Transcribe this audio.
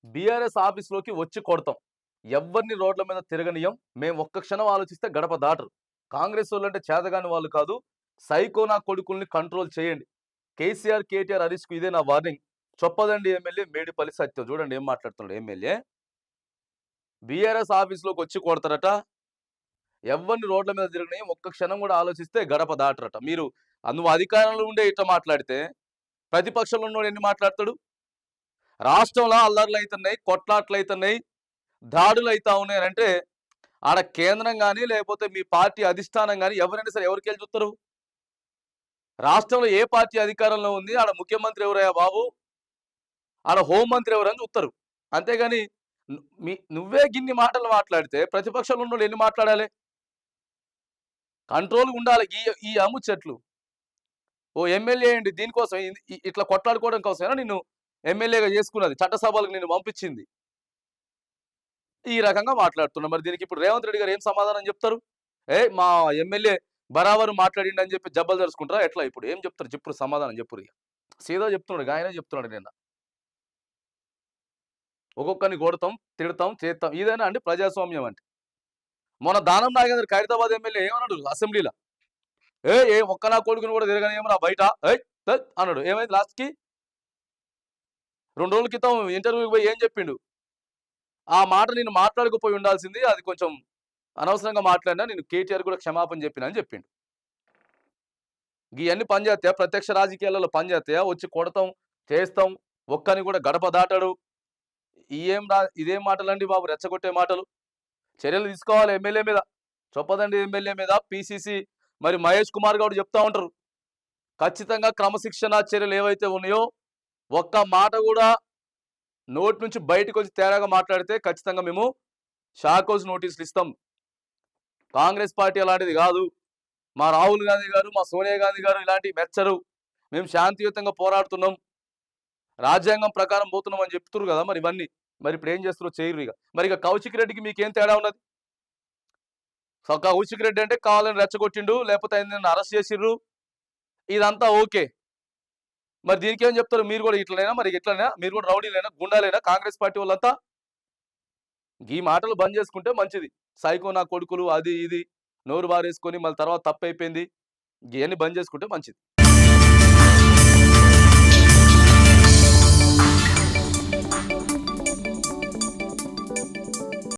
BRS ఆఫీస్‌లోకి వచ్చి కొడతాం. ఎవ్వరిని రోడ్ల మీద తిరగనియ్యం. మేము ఒక్క క్షణం ఆలోచిస్తే గడప దాటరు. కాంగ్రెసోళ్ళంటే చేతగాని వాళ్ళు కాదు. సైకో నా కొడుకుల్ని కంట్రోల్ చేయండి. కేసీఆర్, కేటీఆర్, హరీష్‌కు ఇదే నా వార్నింగ్. చొప్పదండి ఎమ్మెల్యే మేడిపల్లి సత్యం. చూడండి ఏం మాట్లాడుతున్నాడు ఎమ్మెల్యే. బీఆర్ఎస్ ఆఫీస్‌లోకి వచ్చి కొడతారట. ఎవ్వరిని రోడ్ల మీద తిరగనియ్యం. ఒక్క క్షణం కూడా ఆలోచిస్తే గడప దాటరట. నువ్వు అధికారంలో ఉండే ఇట్లా మాట్లాడితే ప్రతిపక్షంలో ఉన్నోడు ఎన్ని మాట్లాడతాడు? రాష్ట్రంలో అల్లర్లయితున్నాయి, కొట్లాట్లయితున్నాయి, దాడులైతా ఉన్నాయనంటే ఆడ కేంద్రం గాని, లేకపోతే మీ పార్టీ అధిష్టానం గాని ఎవరైనా సరే ఎవరికెళ్ళి చూత్తరు? రాష్ట్రంలో ఏ పార్టీ అధికారంలో ఉంది? ఆడ ముఖ్యమంత్రి ఎవరయ్యా బాబు? ఆడ హోంమంత్రి ఎవరని చూత్తరు. అంతేగాని నువ్వే గిన్ని మాటలు మాట్లాడితే ప్రతిపక్షంలో ఉన్నోళ్ళు ఎన్ని మాట్లాడాలి? కంట్రోల్‌గా ఉండాలి. ఈ అమ్ముచెట్లు. ఓ ఎమ్మెల్యే ఏంటి దీనికోసం ఇట్లా కొట్లాడుకోవడం కోసమేనా నిన్ను ఎమ్మెల్యేగా చేసుకున్నది? చట్టసభలకు నిన్ను పంపించింది. ఈ రకంగా మాట్లాడుతున్నా. మరి దీనికి ఇప్పుడు రేవంత్ రెడ్డి గారు ఏం సమాధానం చెప్తారు? మా ఎమ్మెల్యే బరాబరు మాట్లాడిండని చెప్పి జబ్బలు తెరుచుకుంటారా? ఎట్లా ఇప్పుడు ఏం చెప్తారు? చెప్పురు సమాధానం చెప్పురు. సీదా చెప్తున్నాడు. ఆయనే చెప్తున్నాడు నిన్న. ఒక్కొక్కరిని కొడతాం, తిడతాం, చేస్తాం. ఇదేనా అండి ప్రజాస్వామ్యం అంటే? మొన్న దానం నాగేంద్ర ఖైరతాబాద్ ఎమ్మెల్యే ఏమన్నాడు అసెంబ్లీలో? ఏ ఒక్క నా కొడుకుని కూడా తిరగనేమో బయట అన్నాడు. ఏమైంది లాస్ట్‌కి? 2 రోజుల క్రితం ఇంటర్వ్యూకి పోయి ఏం చెప్పిండు? ఆ మాట నేను మాట్లాడకపోయి ఉండాల్సింది. అది కొంచెం అనవసరంగా మాట్లాడినా. నేను కేటీఆర్ కూడా క్షమాపణ చెప్పినా అని చెప్పిండు. ఇవన్నీ పనిచేస్తాయా? ప్రత్యక్ష రాజకీయాలలో పనిచేస్తాయా? వచ్చి కొడతాం, చేస్తాం, ఒక్కని కూడా గడప దాటాడు. ఇదేం మాటలండి బాబు? రెచ్చగొట్టే మాటలు. చర్యలు తీసుకోవాలి ఎమ్మెల్యే మీద. చొప్పదండి ఎమ్మెల్యే మీద పీసీసీ మరి మహేష్ కుమార్ గౌడ్ చెప్తా ఉంటారు. ఖచ్చితంగా క్రమశిక్షణ చర్యలు ఏవైతే ఉన్నాయో ఒక్క మాట కూడా నోటి నుంచి బయటకు వచ్చి తేడాగా మాట్లాడితే ఖచ్చితంగా మేము షాకోజ్ నోటీసులు ఇస్తాం. కాంగ్రెస్ పార్టీ అలాంటిది కాదు. మా రాహుల్ గాంధీ గారు, మా సోనియా గాంధీ గారు ఇలాంటివి మెచ్చరు. మేము శాంతియుతంగా పోరాడుతున్నాం, రాజ్యాంగం ప్రకారం పోతున్నాం అని చెప్తున్నారు కదా. మరి ఇవన్నీ మరి ఇప్పుడు ఏం చేస్తారో చేయరు. మరి ఇక కౌశిక్ రెడ్డికి మీకేం తేడా ఉన్నది? కౌశిక్ రెడ్డి అంటే కావాలని రెచ్చగొట్టిండు, లేకపోతే ఆయన అరెస్ట్ చేసిర్రు, ఇదంతా ఓకే. మరి దీనికి ఏం చెప్తారు? మీరు కూడా ఇట్లనైనా, మరి ఇట్లనే మీరు కూడా రౌడీలైనా, గుండాలైనా కాంగ్రెస్ పార్టీ వాళ్ళంతా? ఈ మాటలు బంద్ చేసుకుంటే మంచిది. సైకో నా కొడుకులు అది ఇది నోరు బారేసుకొని మళ్ళీ తర్వాత తప్పైపోయింది, ఇవన్నీ బంద్ చేసుకుంటే మంచిది.